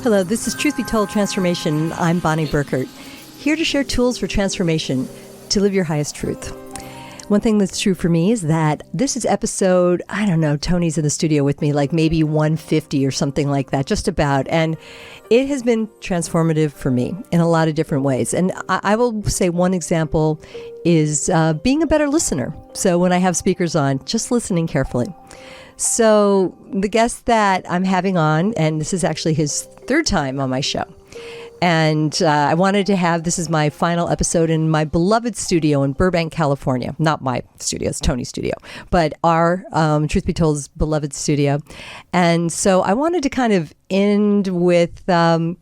Hello, this is Truth Be Told Transformation. I'm Bonnie Burkert, here to share tools for transformation to live your highest truth. One thing that's true for me is that this is episode, I don't know, Tony's in the studio with me, like maybe 150 or something like that, just about. And it has been transformative for me in a lot of different ways. And I will say one example is being a better listener. So when I have speakers on, just listening carefully. So the guest that I'm having on, and this is actually his third time on my show, and I wanted to have, this is my final episode in my beloved studio in Burbank, California. Not my studio, it's Tony's studio, but our, Truth Be Told's beloved studio. And so I wanted to kind of end with a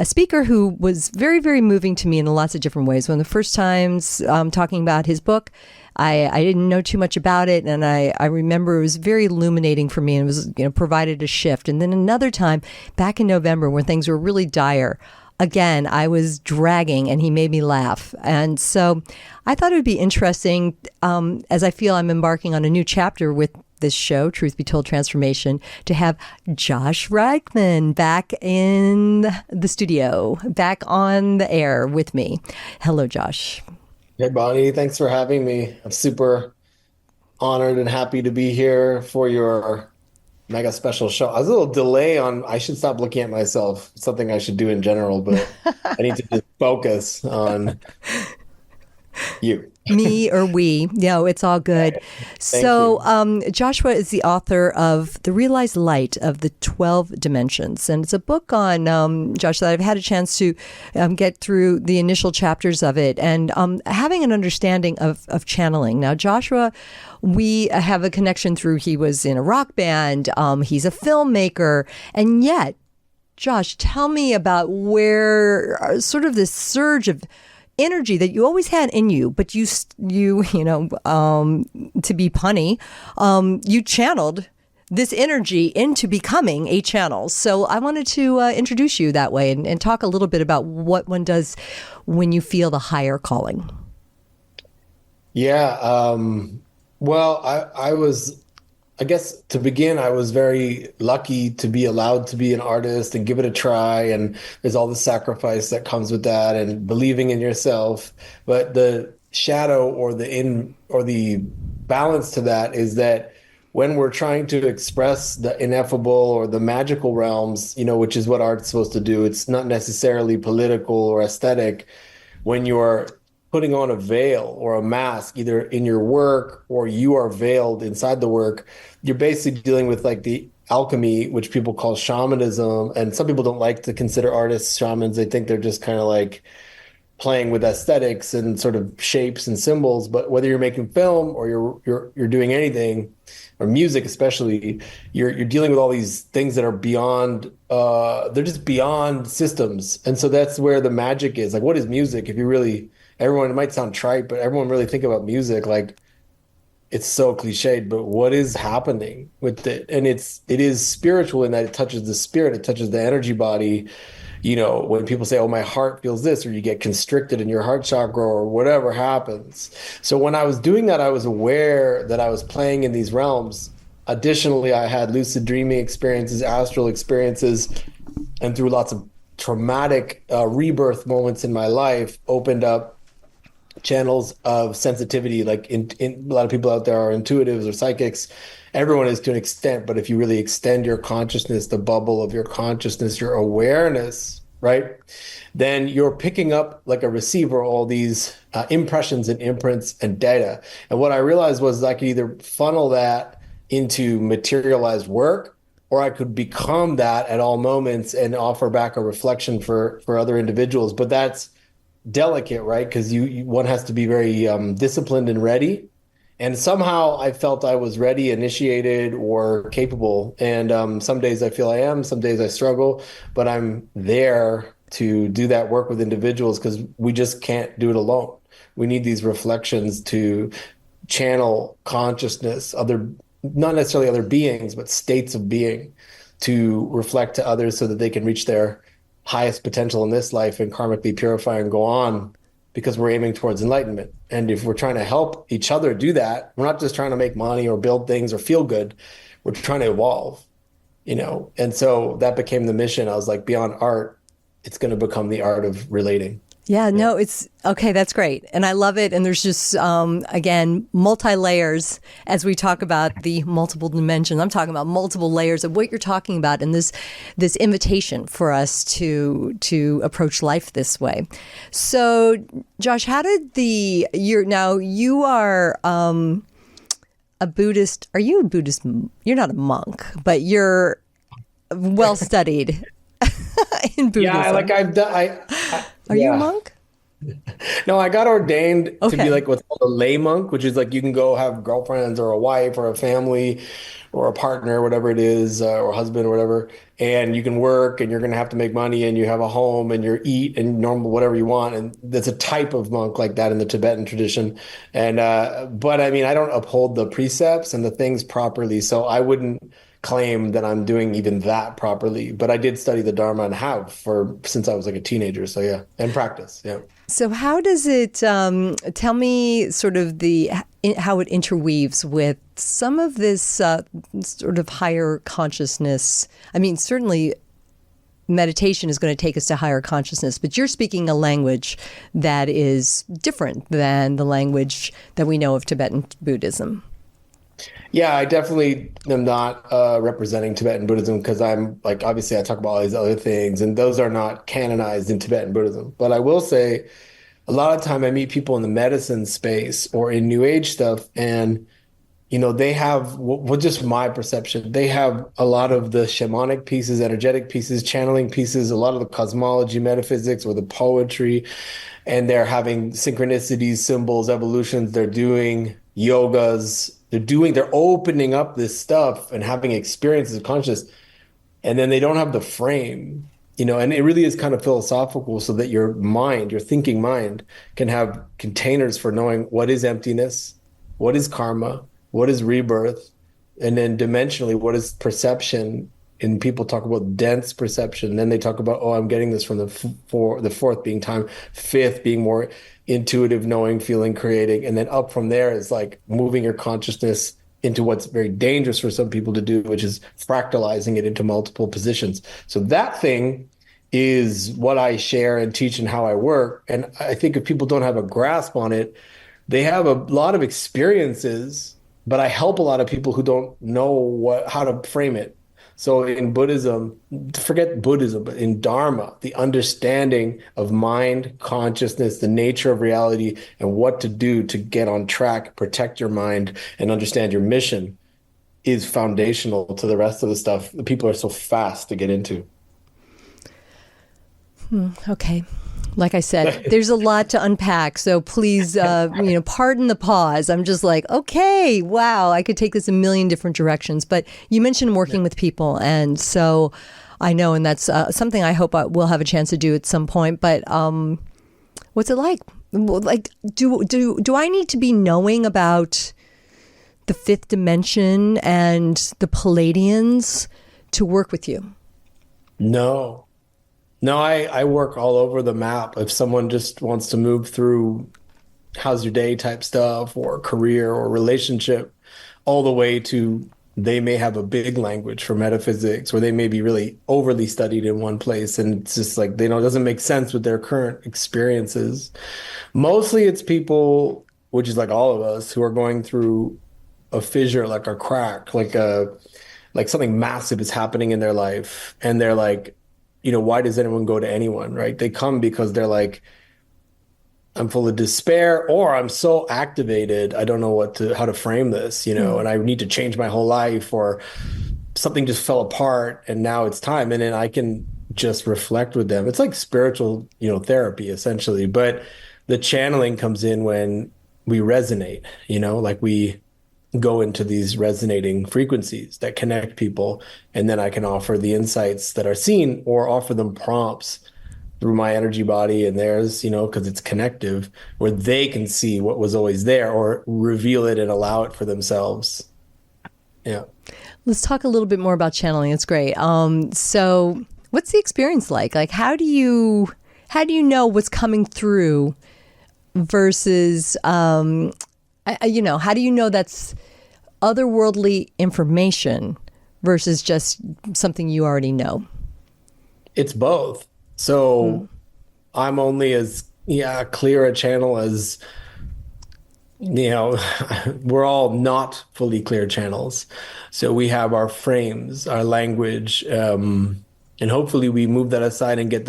speaker who was very, very moving to me in lots of different ways. One of the first times talking about his book, I didn't know too much about it, and I remember it was very illuminating for me, and it was, provided a shift. And then another time, back in November, when things were really dire, again, I was dragging, and he made me laugh. And so I thought it would be interesting, as I feel I'm embarking on a new chapter with this show, Truth Be Told Transformation, to have Josh Reichman back in the studio, back on the air with me. Hello, Josh. Hey, Bonnie, thanks for having me. I'm super honored and happy to be here for your mega special show. I was a little delay on, I should stop looking at myself. It's something I should do in general, but I need to just focus on you. Me or we. No, it's all good. So Joshua is the author of The Realized Light of the 12 Dimensions. And it's a book on, Josh, that I've had a chance to get through the initial chapters of it and having an understanding of channeling. Now, Joshua, we have a connection through, he was in a rock band, he's a filmmaker, and yet, Josh, tell me about where sort of this surge of energy that you always had in you, but to be punny, you channeled this energy into becoming a channel. So I wanted to introduce you that way and talk a little bit about what one does when you feel the higher calling. Yeah. Well, I guess to begin, I was very lucky to be allowed to be an artist and give it a try. And there's all the sacrifice that comes with that and believing in yourself. But the shadow or the balance to that is that when we're trying to express the ineffable or the magical realms, which is what art's supposed to do, it's not necessarily political or aesthetic. When you're putting on a veil or a mask, either in your work or you are veiled inside the work, you're basically dealing with like the alchemy, which people call shamanism. And some people don't like to consider artists shamans. They think they're just kind of like playing with aesthetics and sort of shapes and symbols. But whether you're making film or you're doing anything, or music especially, you're dealing with all these things that are beyond, they're just beyond systems. And so that's where the magic is. Like, what is music? If you really, everyone, it might sound trite, but everyone really think about music like it's so cliched, but what is happening with it? And it is spiritual in that it touches the spirit, it touches the energy body. When people say, oh, my heart feels this, or you get constricted in your heart chakra or whatever happens. So when I was doing that, I was aware that I was playing in these realms. Additionally, I had lucid dreaming experiences, astral experiences, and through lots of traumatic rebirth moments in my life, opened up channels of sensitivity. Like in a lot of people out there are intuitives or psychics. Everyone is to an extent, but if you really extend your consciousness, the bubble of your consciousness, your awareness, right, then you're picking up like a receiver all these impressions and imprints and data. And what I realized was I could either funnel that into materialized work, or I could become that at all moments and offer back a reflection for other individuals. But that's delicate, right? Because one has to be very disciplined and ready. And somehow I felt I was ready, initiated, or capable. And some days I feel I am, some days I struggle, but I'm there to do that work with individuals because we just can't do it alone. We need these reflections to channel consciousness, not necessarily other beings, but states of being, to reflect to others so that they can reach their highest potential in this life and karmically purify and go on, because we're aiming towards enlightenment. And if we're trying to help each other do that, we're not just trying to make money or build things or feel good. We're trying to evolve. And so that became the mission. I was like, beyond art, it's going to become the art of relating. Yeah, no, it's okay. That's great. And I love it. And there's just, again, multi-layers as we talk about the multiple dimensions. I'm talking about multiple layers of what you're talking about and this invitation for us to approach life this way. So, Josh, how did you are a Buddhist. Are you a Buddhist? You're not a monk, but you're well studied in Buddhism. Yeah, I've done. Are you a monk? No, I got ordained to be Okay. like what's called a lay monk, which is like you can go have girlfriends or a wife or a family or a partner, whatever it is, or a husband or whatever, and you can work and you're going to have to make money and you have a home and you eat and normal whatever you want. And there's a type of monk like that in the Tibetan tradition. And but I mean, I don't uphold the precepts and the things properly, so I wouldn't claim that I'm doing even that properly. But I did study the Dharma and have since I was like a teenager. So yeah, and practice. Yeah. So how does it, tell me sort of how it interweaves with some of this sort of higher consciousness? I mean, certainly meditation is going to take us to higher consciousness, but you're speaking a language that is different than the language that we know of Tibetan Buddhism. Yeah, I definitely am not representing Tibetan Buddhism because I'm like, obviously, I talk about all these other things, and those are not canonized in Tibetan Buddhism. But I will say, a lot of time I meet people in the medicine space or in New Age stuff, and they have, well, just my perception, they have a lot of the shamanic pieces, energetic pieces, channeling pieces, a lot of the cosmology, metaphysics, or the poetry, and they're having synchronicities, symbols, evolutions. They're doing yogas. They're opening up this stuff and having experiences of consciousness, and then they don't have the frame, and it really is kind of philosophical so that your thinking mind can have containers for knowing what is emptiness, what is karma, what is rebirth, and then dimensionally, what is perception. And people talk about dense perception. Then they talk about, I'm getting this from the fourth being time, fifth being more intuitive, knowing, feeling, creating. And then up from there is like moving your consciousness into what's very dangerous for some people to do, which is fractalizing it into multiple positions. So that thing is what I share and teach and how I work. And I think if people don't have a grasp on it, they have a lot of experiences, but I help a lot of people who don't know how to frame it. So in Buddhism, forget Buddhism, but in Dharma, the understanding of mind, consciousness, the nature of reality, and what to do to get on track, protect your mind, and understand your mission is foundational to the rest of the stuff that people are so fast to get into. Okay. Like I said, there's a lot to unpack. So please, pardon the pause. I'm just like, okay, wow, I could take this a million different directions. But you mentioned working with people. And so I know, and that's something I hope we'll have a chance to do at some point. But what's it like? Like, do I need to be knowing about the fifth dimension and the Pleiadians to work with you? No. No, I work all over the map. If someone just wants to move through how's your day type stuff or career or relationship, all the way to they may have a big language for metaphysics, or they may be really overly studied in one place. And it's just like, it doesn't make sense with their current experiences. Mostly it's people, which is like all of us, who are going through a fissure, like a crack, like something massive is happening in their life. And they're like, why does anyone go to anyone, right? They come because they're like, I'm full of despair, or I'm so activated, I don't know how to frame this, and I need to change my whole life, or something just fell apart and now it's time. And then I can just reflect with them. It's like spiritual, therapy essentially. But the channeling comes in when we resonate, like we go into these resonating frequencies that connect people. And then I can offer the insights that are seen, or offer them prompts through my energy body and theirs, because it's connective, where they can see what was always there, or reveal it and allow it for themselves. Yeah. Let's talk a little bit more about channeling. It's great. So what's the experience like? Like, how do you know what's coming through versus, how do you know that's otherworldly information versus just something you already know? It's both. So I'm only as clear a channel as, we're all not fully clear channels. So we have our frames, our language, and hopefully we move that aside and get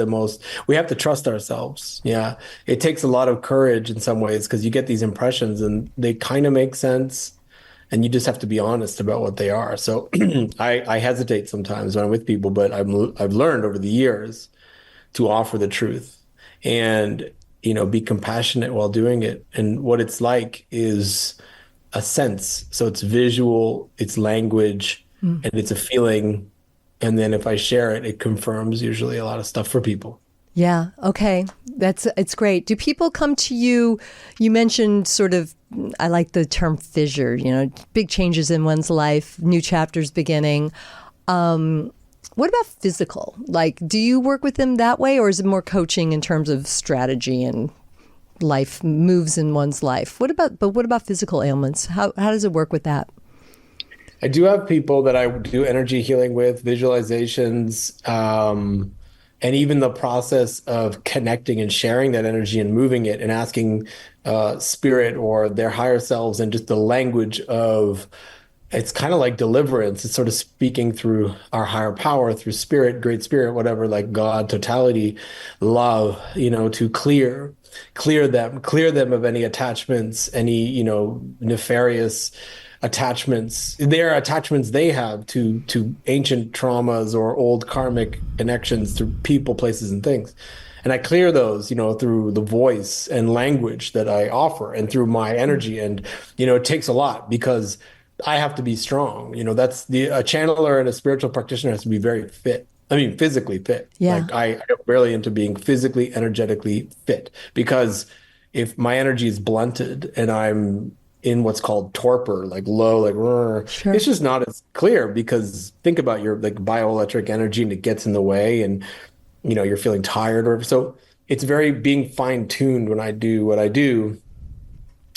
we have to trust ourselves. Yeah. It takes a lot of courage in some ways because you get these impressions and they kind of make sense. And you just have to be honest about what they are. So I hesitate sometimes when I'm with people, but I've learned over the years to offer the truth and, be compassionate while doing it. And what it's like is a sense. So it's visual, it's language, and it's a feeling. And then if I share it, it confirms usually a lot of stuff for people. Yeah. Okay. It's great. Do people come to you? You mentioned sort of, I like the term fissure, big changes in one's life, new chapters beginning. What about physical? Like, do you work with them that way, or is it more coaching in terms of strategy and life moves in one's life? What about physical ailments? How does it work with that? I do have people that I do energy healing with, visualizations, and even the process of connecting and sharing that energy and moving it and asking spirit or their higher selves and just the language of, it's kind of like deliverance. It's sort of speaking through our higher power, through spirit, great spirit, whatever, like God, totality, love, to clear them of any attachments, any, nefarious attachments, their attachments they have to ancient traumas or old karmic connections through people, places, and things. And I clear those, through the voice and language that I offer and through my energy. And, it takes a lot because I have to be strong. That's a channeler and a spiritual practitioner has to be very fit. I mean, physically fit. Yeah. Like I'm really into being physically, energetically fit because if my energy is blunted and I'm in what's called torpor, like low, like Sure. It's just not as clear because think about your like bioelectric energy and it gets in the way and you're feeling tired or so it's very being fine-tuned when I do what I do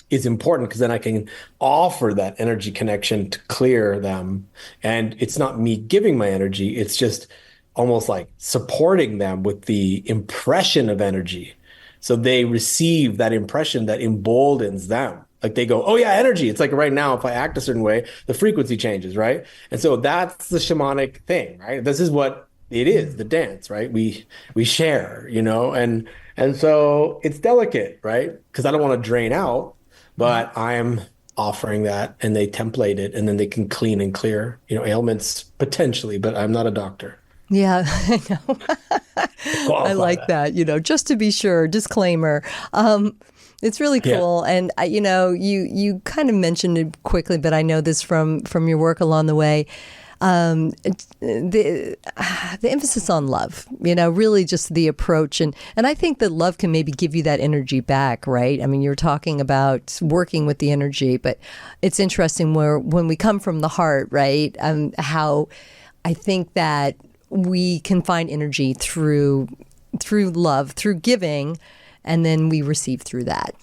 is important because then I can offer that energy connection to clear them. And it's not me giving my energy, it's just almost like supporting them with the impression of energy. So they receive that impression that emboldens them. Like they go, oh yeah, energy. It's like right now, if I act a certain way, the frequency changes, right? And so that's the shamanic thing, right? This is what it is, the dance, right? We share, and so it's delicate, right? Because I don't want to drain out, but I'm offering that and they template it and then they can clean and clear, ailments potentially, but I'm not a doctor. Yeah, I know. I like that, just to be sure, disclaimer. It's really cool. Yeah. And, you kind of mentioned it quickly, but I know this from your work along the way. The emphasis on love, really just the approach. And I think that love can maybe give you that energy back, right? I mean, you're talking about working with the energy, but it's interesting when we come from the heart, right? How I think that we can find energy through love, through giving, and then we receive through that.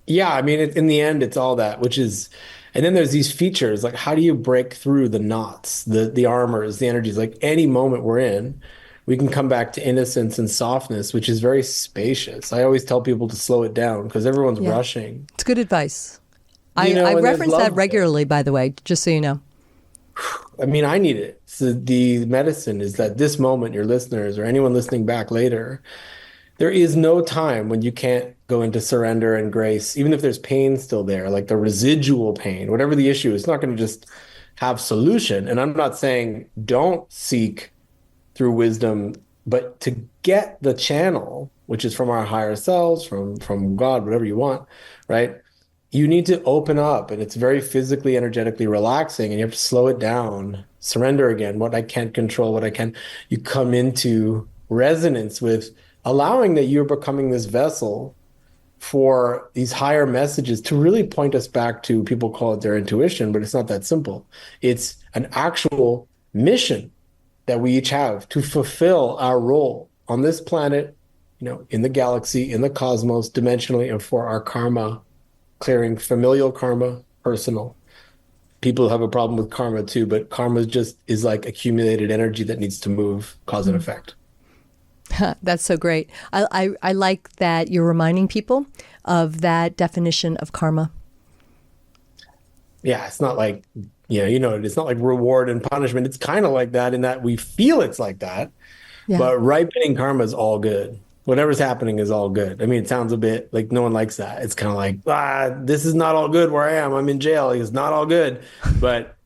Yeah, I mean, in the end, it's all that, and then there's these features, like how do you break through the knots, the armors, the energies, like any moment we're in, we can come back to innocence and softness, which is very spacious. I always tell people to slow it down because everyone's rushing. It's good advice. I reference that regularly, by the way, just so you know. I mean, I need it. So the medicine is that this moment, your listeners or anyone listening back later, there is no time when you can't go into surrender and grace, even if there's pain still there, like the residual pain, whatever the issue, it's not going to just have solution. And I'm not saying don't seek through wisdom, but to get the channel, which is from our higher selves, from God, whatever you want, right? You need to open up, and it's very physically, energetically relaxing, and you have to slow it down, surrender again, what I can't control, what I can. You come into resonance with allowing that you're becoming this vessel for these higher messages to really point us back to, people call it their intuition, but it's not that simple. It's an actual mission that we each have to fulfill our role on this planet, in the galaxy, in the cosmos, dimensionally, and for our karma, clearing familial karma, personal. people have a problem with karma too, but karma just is like accumulated energy that needs to move, cause and effect. That's so great. I like that you're reminding people of that definition of karma. Yeah, it's not like, it's not like reward and punishment. It's kind of like that in that we feel it's like that, Yeah. but ripening karma is all good. Whatever's happening is all good. I mean, it sounds a bit like no one likes that. It's kind of like, this is not all good where I am. I'm in jail. It's not all good. But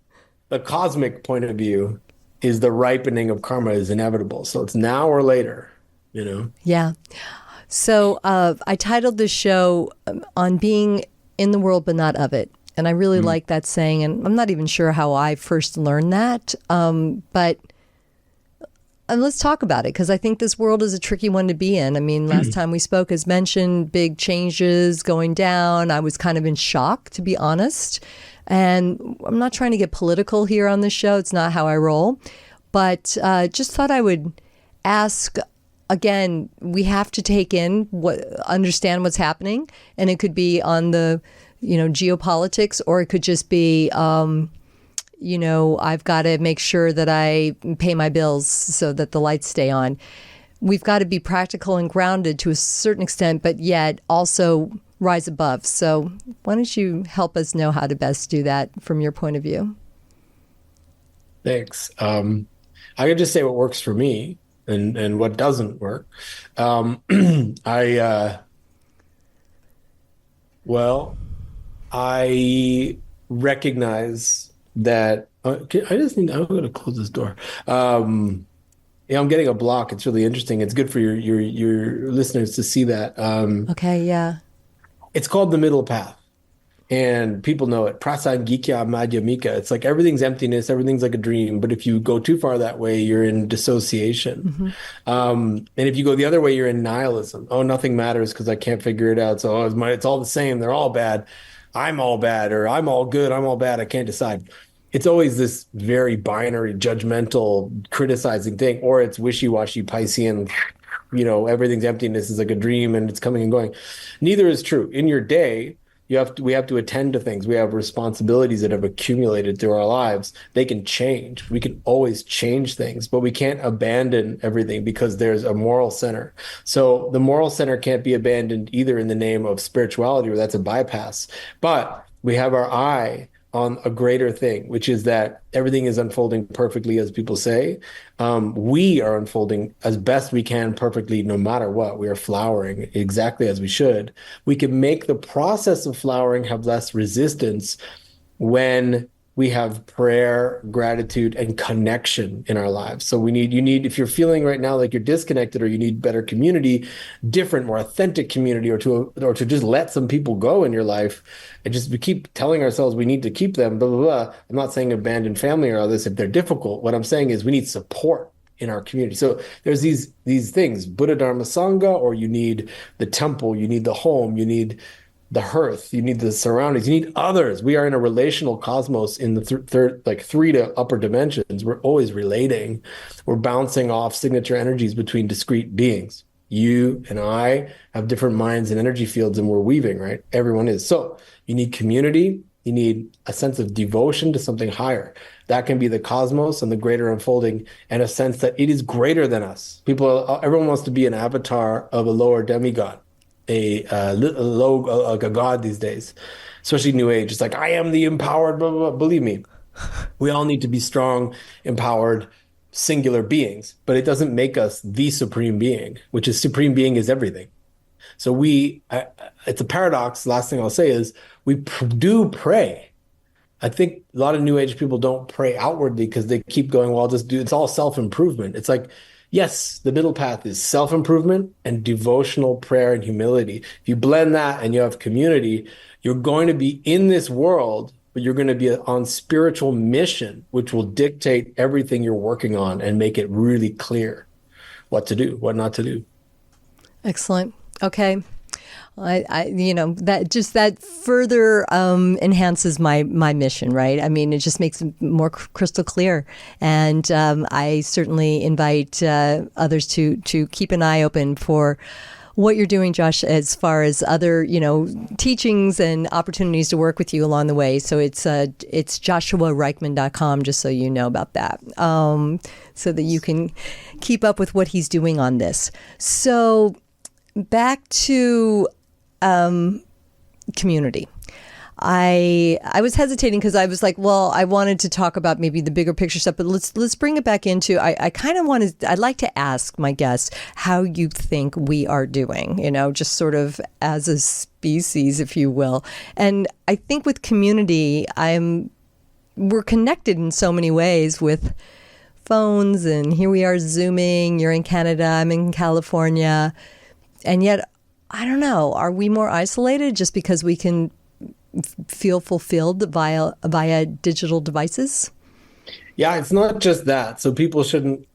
the cosmic point of view is the ripening of karma is inevitable. So it's now or later, Yeah. So I titled this show on being in the world but not of it. And I really like that saying. And I'm not even sure how I first learned that. But let's talk about it, because I think this world is a tricky one to be in. I mean, last time we spoke, as mentioned, big changes going down. I was kind of in shock, to be honest. And I'm not trying to get political here on this show. It's not how I roll. But just thought I would ask, again, we have to understand what's happening. And it could be on the, geopolitics, or it could just be, I've got to make sure that I pay my bills so that the lights stay on. We've got to be practical and grounded to a certain extent, but yet also rise above. So why don't you help us know how to best do that from your point of view? Thanks. I could just say what works for me and what doesn't work. I recognize that I'm going to close this door. I'm getting a block. It's really interesting. It's good for your listeners to see that. Okay, yeah. It's called the middle path, and people know it. Prasangikya madhyamika. It's like everything's emptiness, everything's like a dream. But if you go too far that way, you're in dissociation. And if you go the other way, you're in nihilism. Oh, nothing matters because I can't figure it out. So it's all the same. They're all bad. I'm all bad, or I'm all good. I'm all bad. I can't decide. It's always this very binary, judgmental, criticizing thing, or it's wishy-washy, Piscean, everything's emptiness is like a dream and it's coming and going. Neither is true. In your day, we have to attend to things. We have responsibilities that have accumulated through our lives. They can change. We can always change things, but we can't abandon everything because there's a moral center. So the moral center can't be abandoned either in the name of spirituality, or that's a bypass. But we have our eye on a greater thing, which is that everything is unfolding perfectly, as people say. We are unfolding as best we can perfectly, no matter what. We are flowering exactly as we should. We can make the process of flowering have less resistance when we have prayer, gratitude, and connection in our lives. So you need, if you're feeling right now like you're disconnected, or you need better community, different, more authentic community, or to just let some people go in your life, and we keep telling ourselves we need to keep them, blah, blah, blah. I'm not saying abandon family or all this if they're difficult. What I'm saying is we need support in our community. So there's these things, Buddha, Dharma, Sangha, or you need the temple, you need the home, you need the hearth, you need the surroundings, you need others. We are in a relational cosmos in the third, like 3 to upper dimensions. We're always relating. We're bouncing off signature energies between discrete beings. You and I have different minds and energy fields, and we're weaving, right? Everyone is. So you need community. You need a sense of devotion to something higher. That can be the cosmos and the greater unfolding, and a sense that it is greater than us. Everyone wants to be an avatar of a lower demigod. A god these days, especially New Age. It's like, I am the empowered, blah, blah, blah. Believe me, we all need to be strong, empowered, singular beings, but it doesn't make us the supreme being, which is supreme being is everything. So it's a paradox. Last thing I'll say is we do pray. I think a lot of New Age people don't pray outwardly because they keep going, well, it's all self-improvement. It's like, yes, the middle path is self-improvement and devotional prayer and humility. If you blend that and you have community, you're going to be in this world, but you're going to be on spiritual mission, which will dictate everything you're working on and make it really clear what to do, what not to do. Excellent. Okay. That further enhances my mission, right? I mean, it just makes it more crystal clear. And I certainly invite others to keep an eye open for what you're doing, Josh, as far as other, teachings and opportunities to work with you along the way. So it's joshuareichman.com, just so you know about that, so that you can keep up with what he's doing on this. So back to community. I was hesitating because I was like, well, I wanted to talk about maybe the bigger picture stuff, but let's bring it back into, I kind of I'd like to ask my guests how you think we are doing, just sort of as a species, if you will. And I think with community, we're connected in so many ways with phones, and here we are Zooming, you're in Canada, I'm in California. And yet, I don't know, are we more isolated just because we can feel fulfilled via digital devices? Yeah, it's not just that. So people shouldn't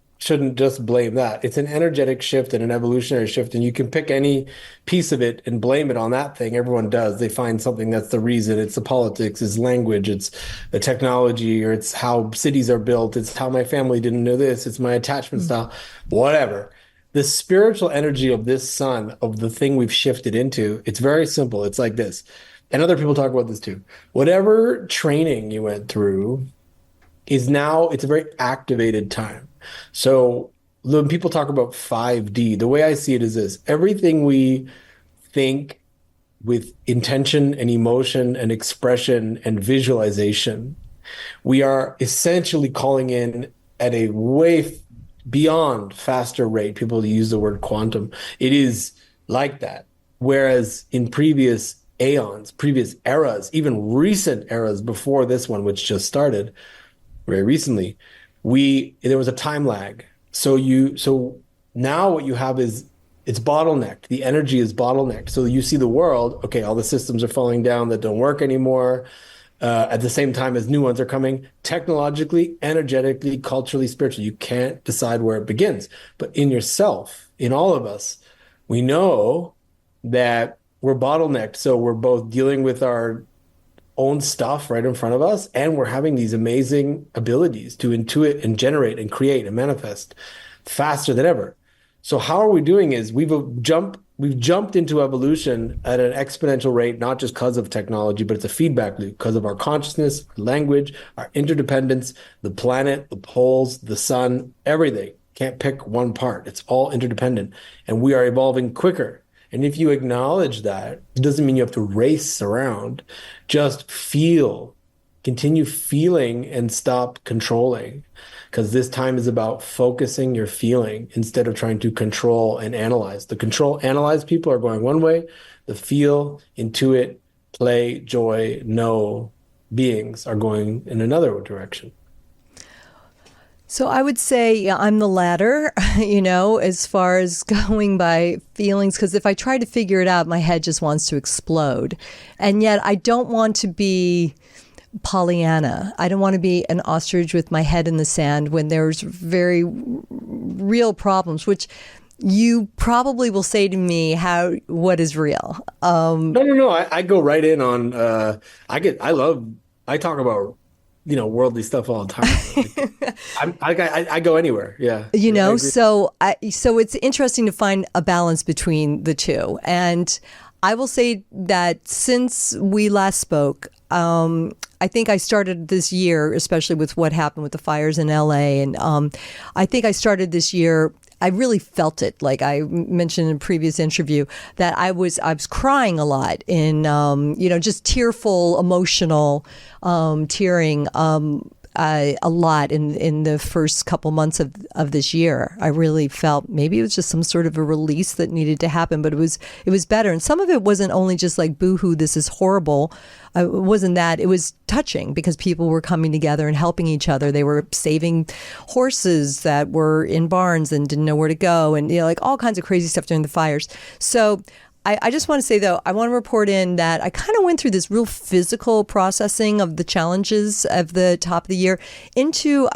just blame that. It's an energetic shift and an evolutionary shift, and you can pick any piece of it and blame it on that thing. Everyone does. They find something that's the reason. It's the politics, it's language, it's the technology, or it's how cities are built, it's how my family didn't know this, it's my attachment style, whatever. The spiritual energy of this sun, of the thing we've shifted into, it's very simple. It's like this. And other people talk about this too. Whatever training you went through is now, it's a very activated time. So when people talk about 5D, the way I see it is this: everything we think with intention and emotion and expression and visualization, we are essentially calling in at a way beyond faster rate. People use the word quantum. It is like that. Whereas in previous aeons, previous eras, even recent eras before this one, which just started very recently, there was a time lag. So now what you have is, it's bottlenecked. The energy is bottlenecked. So you see the world, okay, all the systems are falling down that don't work anymore. At the same time as new ones are coming, technologically, energetically, culturally, spiritually. You can't decide where it begins. But in yourself, in all of us, we know that we're bottlenecked. So we're both dealing with our own stuff right in front of us, and we're having these amazing abilities to intuit and generate and create and manifest faster than ever. So how are we doing is we've jumped into evolution at an exponential rate, not just because of technology, but it's a feedback loop because of our consciousness, our language, our interdependence, the planet, the poles, the sun, everything. Can't pick one part. It's all interdependent, and we are evolving quicker. And if you acknowledge that, it doesn't mean you have to race around. Just feel, continue feeling, and stop controlling. Because this time is about focusing your feeling instead of trying to control and analyze. The control, analyze people are going one way. The feel, intuit, play, joy, know beings are going in another direction. So I would say I'm the latter, as far as going by feelings, because if I try to figure it out, my head just wants to explode. And yet I don't want to be Pollyanna. I don't want to be an ostrich with my head in the sand when there's very real problems, which you probably will say to me, what is real? No. I go right in on, I talk about worldly stuff all the time. I go anywhere. Yeah. So it's interesting to find a balance between the two. And I will say that since we last spoke, I think I started this year, especially with what happened with the fires in LA. And I think I started this year, I really felt it. Like I mentioned in a previous interview, that I was crying a lot in, just tearful, emotional, tearing a lot in the first couple months of this year. I really felt maybe it was just some sort of a release that needed to happen, but it was better. And some of it wasn't only just like, boo-hoo, this is horrible. It wasn't that. It was touching because people were coming together and helping each other. They were saving horses that were in barns and didn't know where to go, and like all kinds of crazy stuff during the fires. So I just want to say, though, I want to report in that I kind of went through this real physical processing of the challenges of the top of the year into,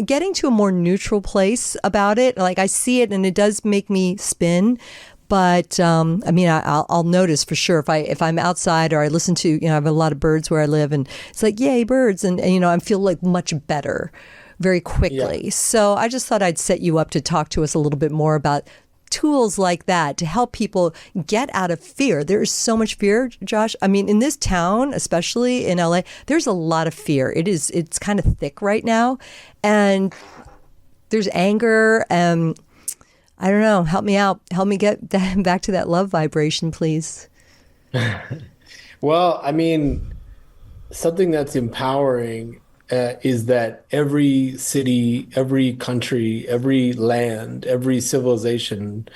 getting to a more neutral place about it. Like I see it and it does make me spin. But I'll notice for sure if I'm outside or I listen to, I have a lot of birds where I live, and it's like, yay, birds. And I feel like much better very quickly. Yeah. So I just thought I'd set you up to talk to us a little bit more about tools like that to help people get out of fear. There is so much fear, Josh. I mean, in this town, especially in LA, there's a lot of fear. It's kind of thick right now. And there's anger. I don't know. Help me out. Help me get back to that love vibration, please. Well, I mean, something that's empowering is that every city, every country, every land, every civilization,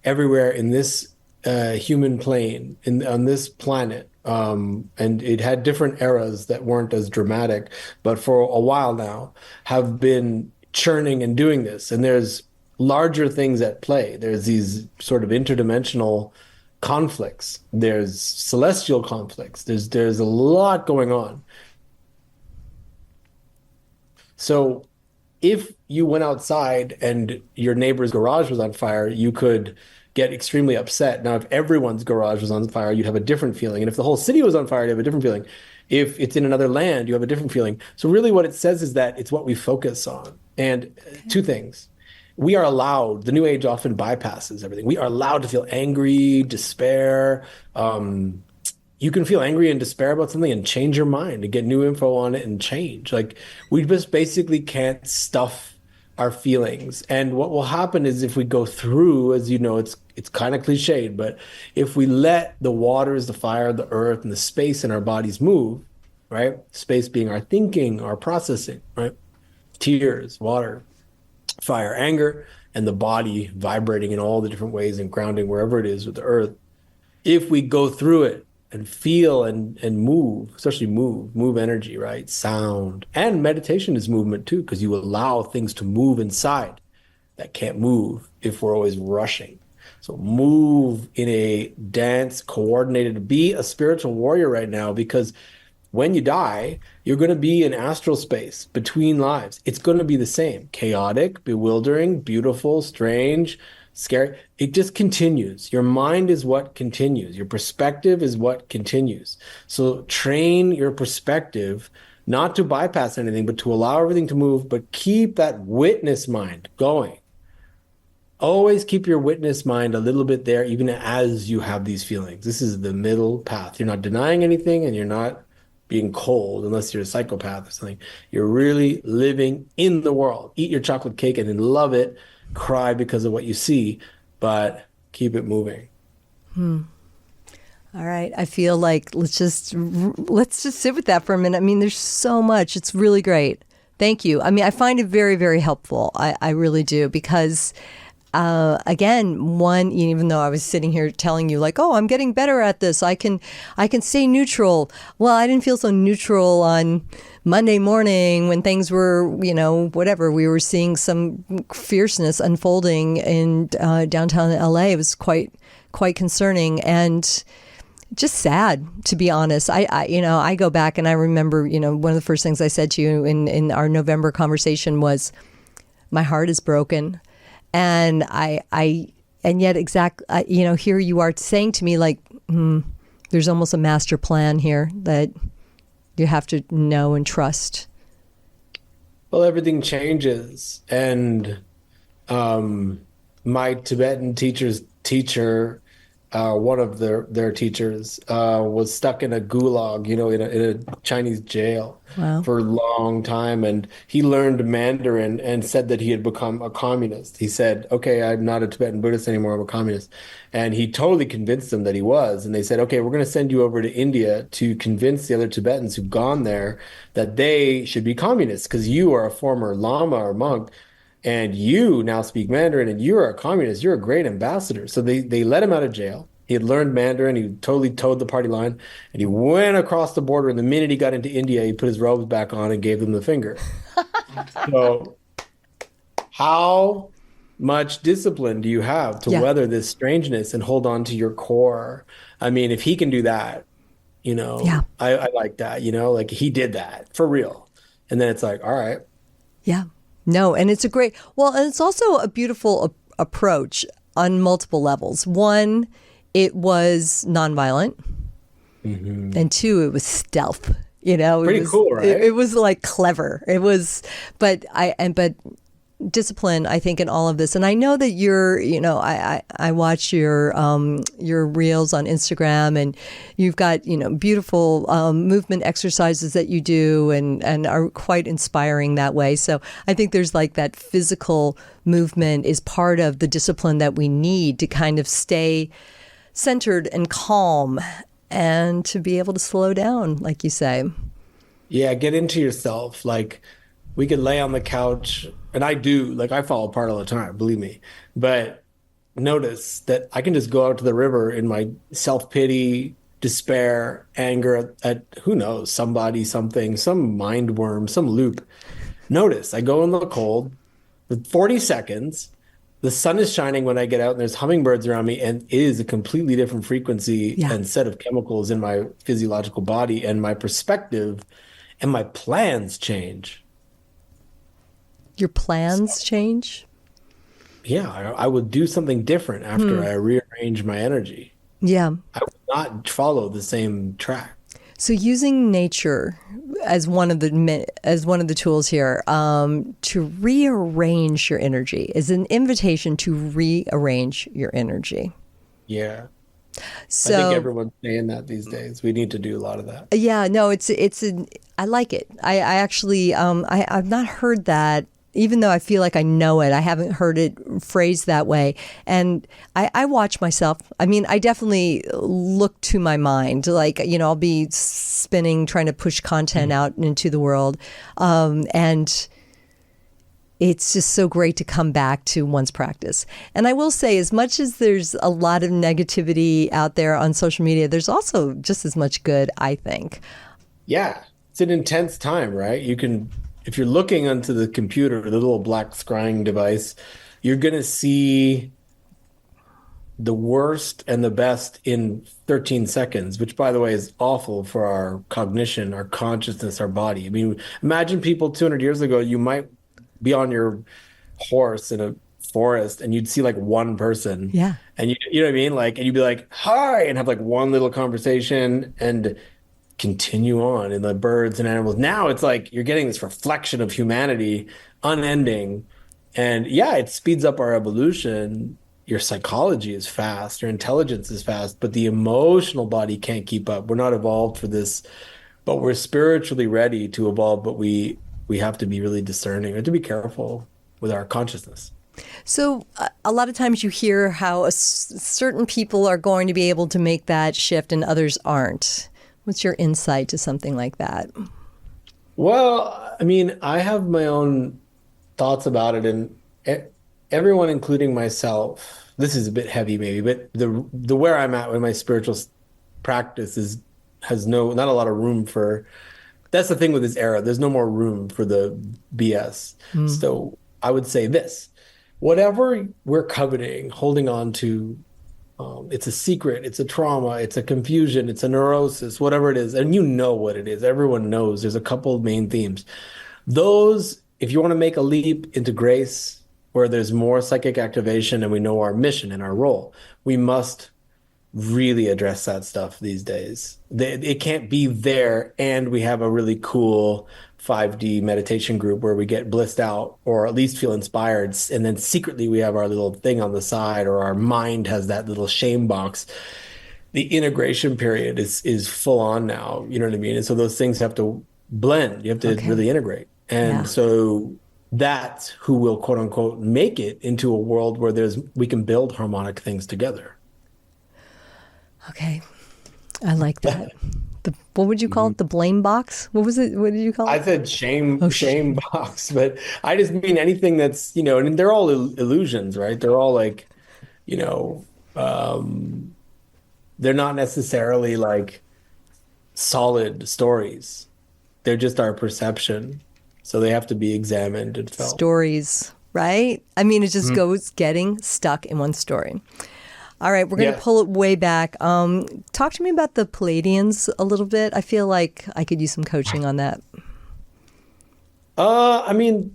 everywhere in this human plane, on this planet, and it had different eras that weren't as dramatic, but for a while now, have been churning and doing this. And there's larger things at play. There's these sort of interdimensional conflicts. There's celestial conflicts. There's a lot going on. So if you went outside and your neighbor's garage was on fire, you could get extremely upset. Now, if everyone's garage was on fire, you'd have a different feeling. And if the whole city was on fire, you'd have a different feeling. If it's in another land, you have a different feeling. So really what it says is that it's what we focus on. And two things. We are allowed, the New Age often bypasses everything. We are allowed to feel angry, despair. You can feel angry and despair about something and change your mind and get new info on it and change. Like, we just basically can't stuff our feelings. And what will happen is if we go through, as you know, it's kind of cliched, but if we let the waters, the fire, the earth, and the space in our bodies move, right? Space being our thinking, our processing, right? Tears, water, fire, anger, and the body vibrating in all the different ways and grounding wherever it is with the earth. If we go through it and feel and move, especially move energy, right? Sound. And meditation is movement too, because you allow things to move inside that can't move if we're always rushing. So move in a dance, coordinated, be a spiritual warrior right now, because when you die, you're going to be in astral space between lives. It's going to be the same. Chaotic, bewildering, beautiful, strange, scary. It just continues. Your mind is what continues. Your perspective is what continues. So train your perspective not to bypass anything, but to allow everything to move, but keep that witness mind going. Always keep your witness mind a little bit there, even as you have these feelings. This is the middle path. You're not denying anything, and you're not being cold unless you're a psychopath or something. You're really living in the world. Eat your chocolate cake and then love it. Cry because of what you see, but keep it moving. All right. I feel like let's just sit with that for a minute. I mean, there's so much. It's really great. Thank you. I mean, I find it very, very helpful. I really do, because again, even though I was sitting here telling you like, oh, I'm getting better at this, I can stay neutral. Well, I didn't feel so neutral on Monday morning when things were, whatever. We were seeing some fierceness unfolding in downtown LA. It was quite concerning and just sad, to be honest. I go back and I remember, one of the first things I said to you in our November conversation was, my heart is broken. And yet here you are saying to me like, there's almost a master plan here that you have to know and trust. Well, everything changes. And my Tibetan teacher's teacher, one of their teachers, was stuck in a gulag, in a Chinese jail. Wow. For a long time. And he learned Mandarin and said that he had become a communist. He said, okay, I'm not a Tibetan Buddhist anymore, I'm a communist. And he totally convinced them that he was. And they said, okay, we're going to send you over to India to convince the other Tibetans who've gone there that they should be communists, because you are a former Lama or monk. And you now speak Mandarin and you're a communist. You're a great ambassador. So they let him out of jail. He had learned Mandarin. He totally towed the party line. And he went across the border. And the minute he got into India, he put his robes back on and gave them the finger. So how much discipline do you have to weather this strangeness and hold on to your core? I mean, if he can do that, I like that, like he did that for real. And then it's like, all right. Yeah. No, and it's and it's also a beautiful approach on multiple levels. One, it was nonviolent, and two, it was stealth. Pretty cool, right? It was like clever. It was, but discipline, I think, in all of this. And I know that you're, I watch your reels on Instagram, and you've got, beautiful movement exercises that you do, and are quite inspiring that way. So I think there's like that physical movement is part of the discipline that we need to kind of stay centered and calm and to be able to slow down, like you say. Yeah, get into yourself. Like, we could lay on the couch, and I do, like, I fall apart all the time, believe me. But notice that I can just go out to the river in my self-pity, despair, anger at who knows, somebody, something, some mind worm, some loop. Notice I go in the cold for 40 seconds. The sun is shining when I get out, and there's hummingbirds around me, and it is a completely different frequency Yeah. and set of chemicals in my physiological body, and my perspective and my plans change. Your plans change? Yeah, I would do something different after I rearrange my energy. Yeah. I would not follow the same track. So using nature as one of the tools here to rearrange your energy is an invitation to rearrange your energy. Yeah. So I think everyone's saying that these days. We need to do a lot of that. yeah, no, I like it. I actually I've not heard that. Even though I feel like I know it, I haven't heard it phrased that way. And I watch myself. I mean, I definitely look to my mind. Like, I'll be spinning, trying to push content out into the world. And it's just so great to come back to one's practice. And I will say, as much as there's a lot of negativity out there on social media, there's also just as much good, I think. Yeah. It's an intense time, right? If you're looking onto the computer, the little black scrying device, you're going to see the worst and the best in 13 seconds, which, by the way, is awful for our cognition, our consciousness, our body. I mean, imagine people 200 years ago, you might be on your horse in a forest and you'd see like one person. Yeah. And you know what I mean? Like, and you'd be like, hi, and have like one little conversation and continue on in the birds and animals. Now it's like you're getting this reflection of humanity, unending. And yeah, it speeds up our evolution. Your psychology is fast, your intelligence is fast, but the emotional body can't keep up. We're not evolved for this, but we're spiritually ready to evolve, but we have to be really discerning. We have to be careful with our consciousness. So a lot of times you hear how certain people are going to be able to make that shift and others aren't. What's your insight to something like that? Well, I mean, I have my own thoughts about it, and everyone, including myself, this is a bit heavy maybe, but the where I'm at with my spiritual practice has not a lot of room for. That's the thing with this era. There's no more room for the BS. So I would say this: whatever we're coveting, holding on to. It's a secret, it's a trauma, it's a confusion, it's a neurosis, whatever it is. And you know what it is. Everyone knows there's a couple of main themes. Those, if you want to make a leap into grace, where there's more psychic activation and we know our mission and our role, we must really address that stuff these days. It can't be there and we have a really cool 5D meditation group where we get blissed out or at least feel inspired, and then secretly we have our little thing on the side, or our mind has that little shame box. The integration period is full on now, you know what I mean? And so those things have to blend. You have to really integrate. And so that's who will, quote unquote, make it into a world where we can build harmonic things together. Okay. I like that. What would you call it? The blame box? What was it? What did you call it? I said shame box, but I just mean anything that's, and they're all illusions, right? They're all like, they're not necessarily like solid stories. They're just our perception. So they have to be examined and felt. Stories, right? I mean, it just goes getting stuck in one story. All right, we're going to pull it way back. Talk to me about the Pleiadians a little bit. I feel like I could use some coaching on that. I mean,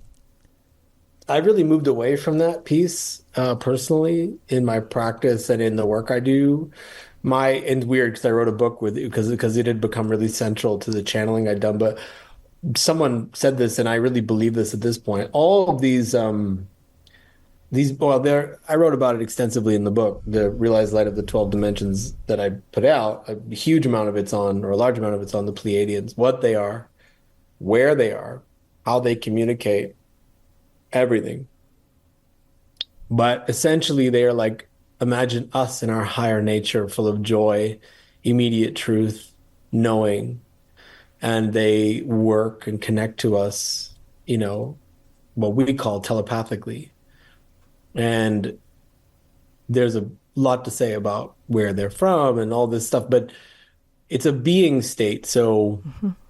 I really moved away from that piece personally in my practice and in the work I do. And weird because I wrote a book because it had become really central to the channeling I'd done. But someone said this, and I really believe this at this point. All of these, well, there, I wrote about it extensively in the book, The Realized Light of the 12 Dimensions that I put out. A huge amount of it's on, or a large amount of it's on the Pleiadians, what they are, where they are, how they communicate, everything. But essentially, they are like, imagine us in our higher nature, full of joy, immediate truth, knowing, and they work and connect to us, what we call telepathically. And there's a lot to say about where they're from and all this stuff, but it's a being state. So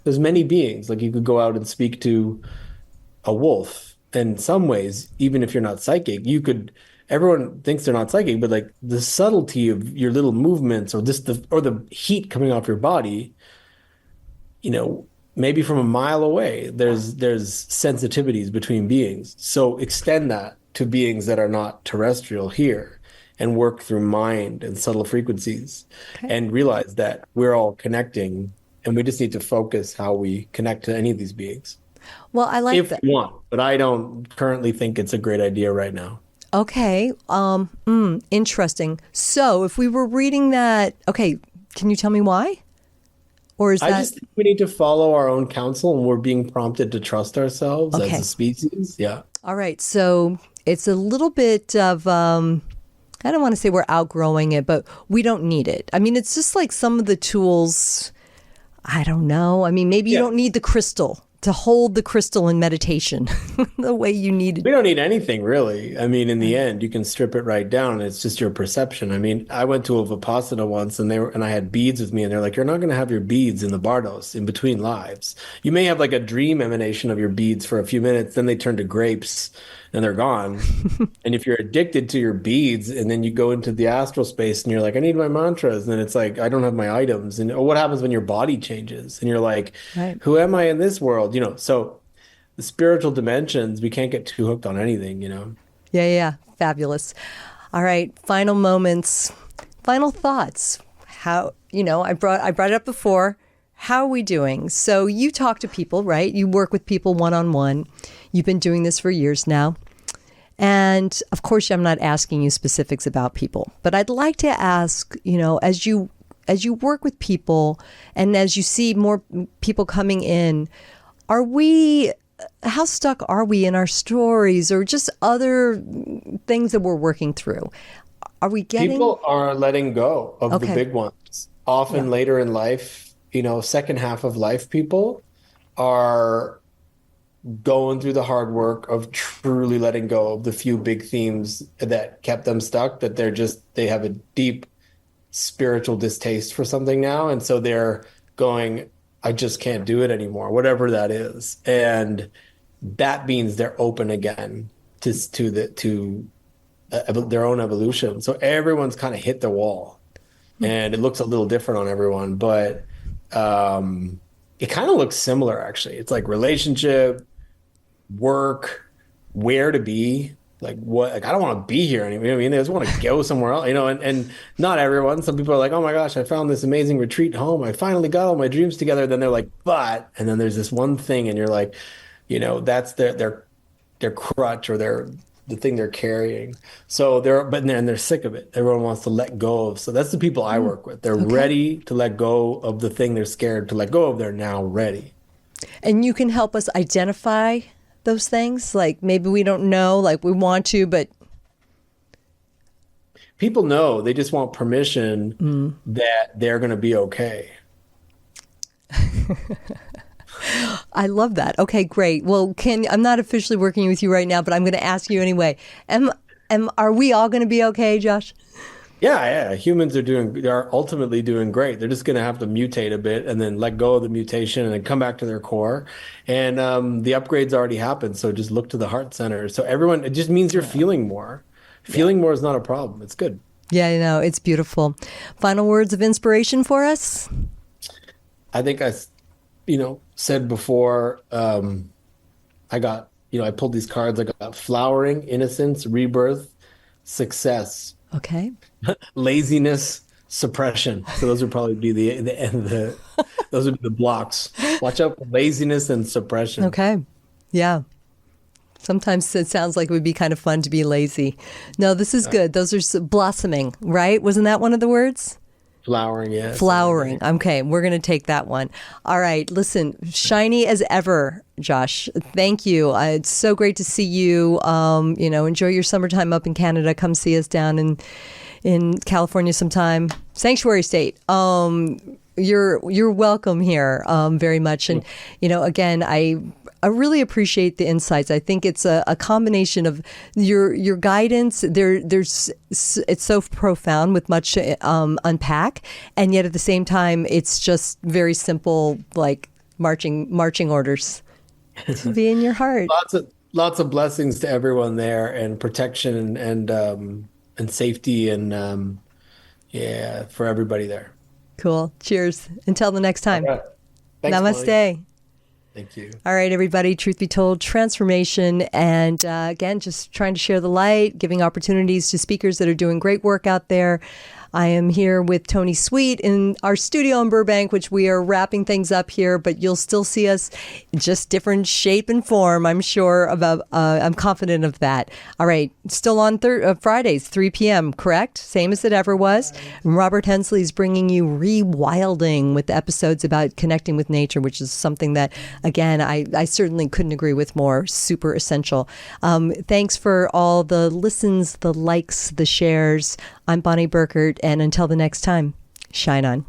there's many beings. Like you could go out and speak to a wolf. In some ways, even if you're not psychic, everyone thinks they're not psychic, but like the subtlety of your little movements or the heat coming off your body, maybe from a mile away, there's sensitivities between beings. So extend that to beings that are not terrestrial here and work through mind and subtle frequencies and realize that we're all connecting and we just need to focus how we connect to any of these beings. Well, I like that. If you want, but I don't currently think it's a great idea right now. Okay. Interesting. So if we were reading that, okay, can you tell me why? Or is I that... just think we need to follow our own counsel, and we're being prompted to trust ourselves Okay. as a species. Yeah. All right. So it's a little bit of, I don't want to say we're outgrowing it, but we don't need it. I mean, it's just like some of the tools, I don't know. I mean, maybe you don't need the crystal to hold the crystal in meditation the way you need it. We don't need anything really. I mean, in the end, you can strip it right down. It's just your perception. I mean, I went to a Vipassana once and I had beads with me and they're like, you're not going to have your beads in the bardos in between lives. You may have like a dream emanation of your beads for a few minutes, then they turn to grapes and they're gone. And if you're addicted to your beads and then you go into the astral space and you're like, I need my mantras. And then it's like, I don't have my items. And what happens when your body changes? And you're like, who am I in this world? So the spiritual dimensions, we can't get too hooked on anything, Yeah. Fabulous. All right. Final moments, final thoughts. How, I brought it up before. How are we doing? So you talk to people, right? You work with people one-on-one. You've been doing this for years now. And of course, I'm not asking you specifics about people, but I'd like to ask, as you work with people and as you see more people coming in, how stuck are we in our stories or just other things that we're working through? Are we getting... People are letting go of the big ones. Often later in life, second half of life, people are going through the hard work of truly letting go of the few big themes that kept them stuck, that they have a deep spiritual distaste for something now. And so they're going, I just can't do it anymore, whatever that is. And that means they're open again to their own evolution. So everyone's kind of hit the wall and it looks a little different on everyone, but it kind of looks similar actually. It's like relationship, work, where to be, like what, like I don't want to be here anymore. They just want to go somewhere else, and not everyone. Some people are like, oh my gosh, I found this amazing retreat home. I finally got all my dreams together. Then they're like, and then there's this one thing and you're like, that's their crutch or the thing they're carrying. So they're sick of it. Everyone wants to let go of. So that's the people I work with. They're ready to let go of the thing they're scared to let go of. They're now ready. And you can help us identify those things? Like maybe we don't know, like we want to, but... People know, they just want permission that they're going to be okay. I love that. Okay, great. Well, I'm not officially working with you right now, but I'm going to ask you anyway. Are we all going to be okay, Josh? Yeah. Humans are ultimately doing great. They're just going to have to mutate a bit and then let go of the mutation and then come back to their core. And the upgrades already happened. So just look to the heart center. So it just means you're feeling more. Feeling more is not a problem. It's good. Yeah, I know. It's beautiful. Final words of inspiration for us? I think I said before, I pulled these cards. I got flowering, innocence, rebirth, success. Okay. Laziness, suppression. So those would probably be those would be the blocks. Watch out for laziness and suppression. Okay. Yeah. Sometimes it sounds like it would be kind of fun to be lazy. No, this is good. Those are blossoming, right? Wasn't that one of the words? Flowering, yeah. Flowering. Okay, we're going to take that one. All right, listen, shiny as ever, Josh. Thank you. It's so great to see you. Enjoy your summertime up in Canada. Come see us down in California sometime. Sanctuary State. You're welcome here very much. And, again, I really appreciate the insights. I think it's a combination of your guidance. It's so profound with much to unpack, and yet at the same time, it's just very simple, like marching orders to be in your heart. Lots of blessings to everyone there, and protection and safety, and for everybody there. Cool. Cheers. Until the next time. All right. Thanks, Namaste. Bonnie. Thank you. All right, everybody. Truth be told, transformation. And again, just trying to share the light, giving opportunities to speakers that are doing great work out there. I am here with Tony Sweet in our studio in Burbank, which we are wrapping things up here, but you'll still see us just different shape and form, I'm sure. I'm confident of that. All right. Still on Fridays, 3 p.m., correct? Same as it ever was. And Robert Hensley is bringing you Rewilding with episodes about connecting with nature, which is something that, again, I certainly couldn't agree with more. Super essential. Thanks for all the listens, the likes, the shares. I'm Bonnie Burkert, and until the next time, shine on.